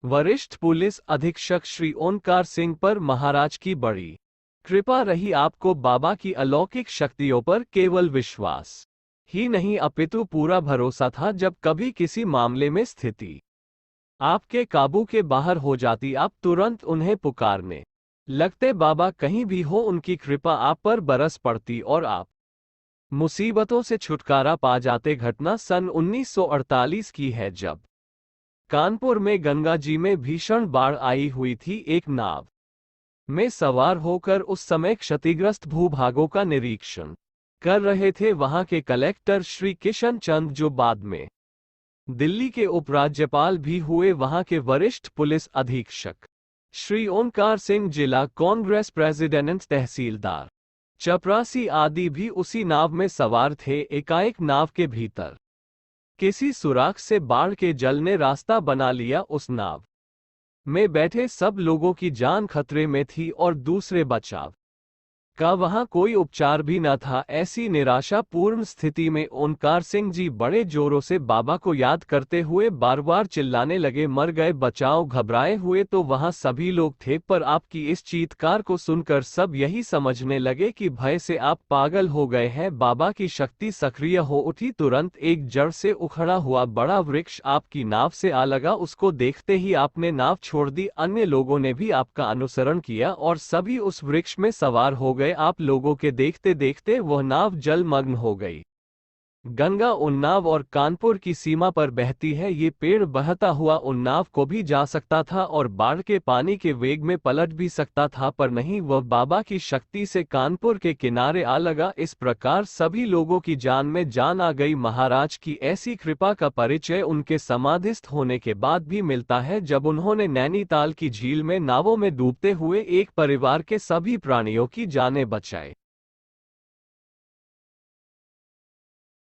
वरिष्ठ पुलिस अधीक्षक श्री ओंकार सिंह पर महाराज की बड़ी कृपा रही। आपको बाबा की अलौकिक शक्तियों पर केवल विश्वास ही नहीं अपितु पूरा भरोसा था। जब कभी किसी मामले में स्थिति आपके काबू के बाहर हो जाती, आप तुरंत उन्हें पुकारने लगते। बाबा कहीं भी हो, उनकी कृपा आप पर बरस पड़ती और आप मुसीबतों से छुटकारा पा जाते। घटना सन 1948 की है, जब कानपुर में गंगा जी में भीषण बाढ़ आई हुई थी। एक नाव में सवार होकर उस समय क्षतिग्रस्त भूभागों का निरीक्षण कर रहे थे वहां के कलेक्टर श्री किशन चंद, जो बाद में दिल्ली के उपराज्यपाल भी हुए, वहां के वरिष्ठ पुलिस अधीक्षक श्री ओंकार सिंह, जिला कांग्रेस प्रेसिडेंट, तहसीलदार चपरासी आदि भी उसी नाव में सवार थे। एकाएक नाव के भीतर किसी सुराख से बाढ़ के जल ने रास्ता बना लिया। उस नाव में बैठे सब लोगों की जान खतरे में थी और दूसरे बचाव का वहां कोई उपचार भी न था। ऐसी निराशापूर्ण स्थिति में ओंकार सिंह जी बड़े जोरों से बाबा को याद करते हुए बार बार चिल्लाने लगे, मर गए बचाओ। घबराए हुए तो वहां सभी लोग थे, पर आपकी इस चीत्कार को सुनकर सब यही समझने लगे कि भय से आप पागल हो गए हैं। बाबा की शक्ति सक्रिय हो उठी। तुरंत एक जड़ से उखड़ा हुआ बड़ा वृक्ष आपकी नाव से आ लगा। उसको देखते ही आपने नाव छोड़ दी। अन्य लोगों ने भी आपका अनुसरण किया और सभी उस वृक्ष में सवार हो गए। आप लोगों के देखते देखते वह नाव जलमग्न हो गई। गंगा उन्नाव और कानपुर की सीमा पर बहती है। ये पेड़ बहता हुआ उन्नाव को भी जा सकता था और बाढ़ के पानी के वेग में पलट भी सकता था, पर नहीं, वह बाबा की शक्ति से कानपुर के किनारे आ लगा। इस प्रकार सभी लोगों की जान में जान आ गई। महाराज की ऐसी कृपा का परिचय उनके समाधिस्थ होने के बाद भी मिलता है, जब उन्होंने नैनीताल की झील में नावों में डूबते हुए एक परिवार के सभी प्राणियों की जानें बचाई।